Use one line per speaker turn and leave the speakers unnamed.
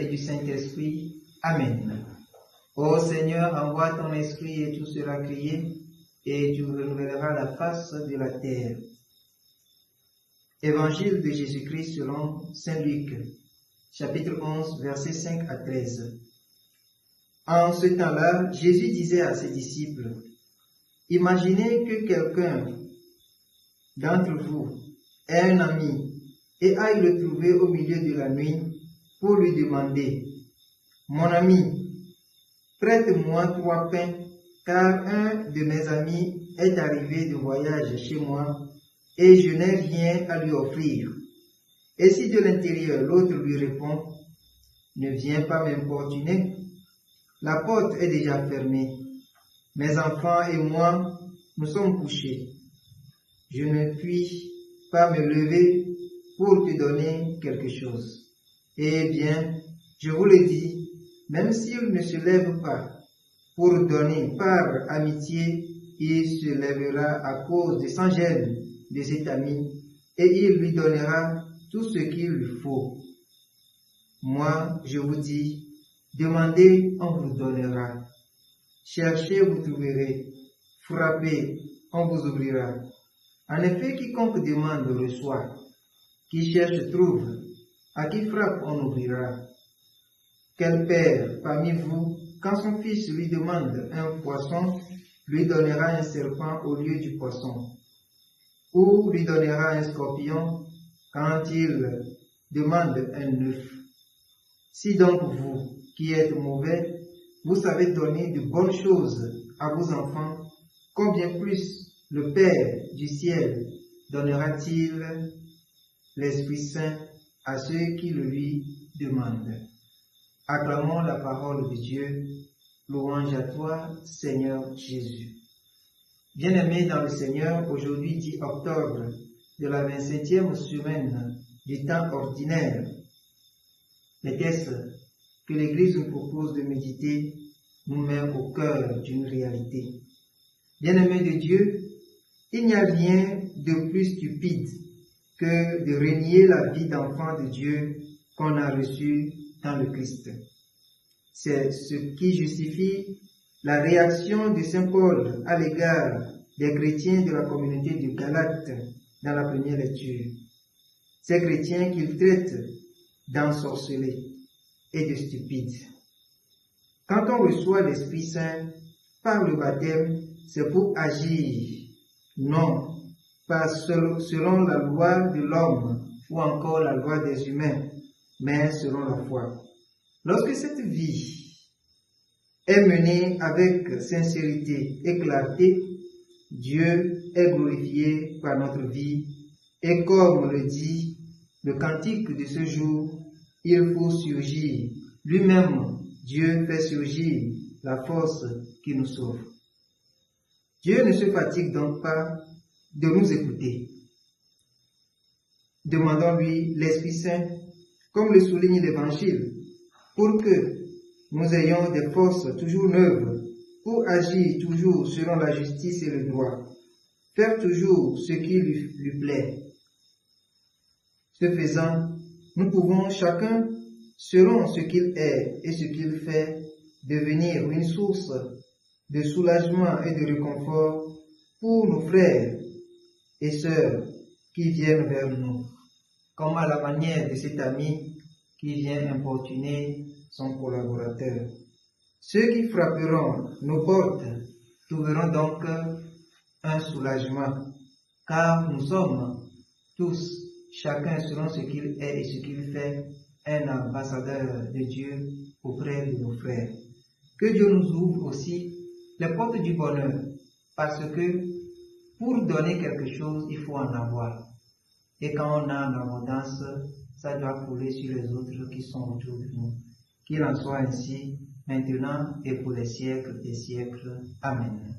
et du Saint-Esprit. Amen. Ô Seigneur, envoie ton esprit et tout sera créé, et tu renouvelleras la face de la terre. Évangile de Jésus-Christ selon Saint Luc, chapitre 11, versets 5 à 13. En ce temps-là, Jésus disait à ses disciples, « Imaginez que quelqu'un d'entre vous ait un ami et aille le trouver au milieu de la nuit pour lui demander, « Mon ami, prête-moi 3 pains, car un de mes amis est arrivé de voyage chez moi et je n'ai rien à lui offrir. » Et si de l'intérieur l'autre lui répond, « Ne viens pas m'importuner, la porte est déjà fermée. Mes enfants et moi, nous sommes couchés. Je ne puis pas me lever pour te donner quelque chose. » Eh bien, je vous le dis, même s'il ne se lève pas pour donner par amitié, il se lèvera à cause de sans gêne de cet ami et il lui donnera tout ce qu'il lui faut. Moi, je vous dis, demandez, on vous donnera. Cherchez, vous trouverez. Frappez, on vous ouvrira. En effet, quiconque demande reçoit. Qui cherche trouve. À qui frappe, on ouvrira. Quel père parmi vous, quand son fils lui demande un poisson, lui donnera un serpent au lieu du poisson? Ou lui donnera un scorpion quand il demande un œuf? Si donc vous, qui êtes mauvais, vous savez donner de bonnes choses à vos enfants, combien plus le Père du ciel donnera-t-il l'Esprit Saint à ceux qui le lui demandent? Acclamons la parole de Dieu. Louange à toi, Seigneur Jésus. Bien-aimés dans le Seigneur, aujourd'hui 10 octobre de la 27e semaine du temps ordinaire, les textes que l'Église nous propose de méditer nous met au cœur d'une réalité. Bien-aimés de Dieu, il n'y a rien de plus stupide que de renier la vie d'enfant de Dieu qu'on a reçue dans le Christ. C'est ce qui justifie la réaction de Saint Paul à l'égard des chrétiens de la communauté de Galate dans la première lecture. Ces chrétiens qu'il traite d'ensorcelés et de stupides. Quand on reçoit l'Esprit Saint par le baptême, c'est pour agir, non pas selon la loi de l'homme ou encore la loi des humains, mais selon la foi. Lorsque cette vie est menée avec sincérité et clarté, Dieu est glorifié par notre vie et comme le dit le cantique de ce jour, il faut surgir. Lui-même, Dieu fait surgir la force qui nous sauve. Dieu ne se fatigue donc pas de nous écouter. Demandons-lui l'Esprit Saint, comme le souligne l'Évangile, pour que nous ayons des forces toujours neuves, pour agir toujours selon la justice et le droit, faire toujours ce qui lui plaît. Ce faisant, nous pouvons chacun, selon ce qu'il est et ce qu'il fait, devenir une source de soulagement et de réconfort pour nos frères et sœurs qui viennent vers nous, comme à la manière de cet ami qui vient importuner son collaborateur. Ceux qui frapperont nos portes trouveront donc un soulagement, car nous sommes tous, chacun selon ce qu'il est et ce qu'il fait, un ambassadeur de Dieu auprès de nos frères. Que Dieu nous ouvre aussi les portes du bonheur, parce que pour donner quelque chose, il faut en avoir. Et quand on a en abondance, ça doit couler sur les autres qui sont autour de nous. Qu'il en soit ainsi, maintenant et pour les siècles des siècles. Amen.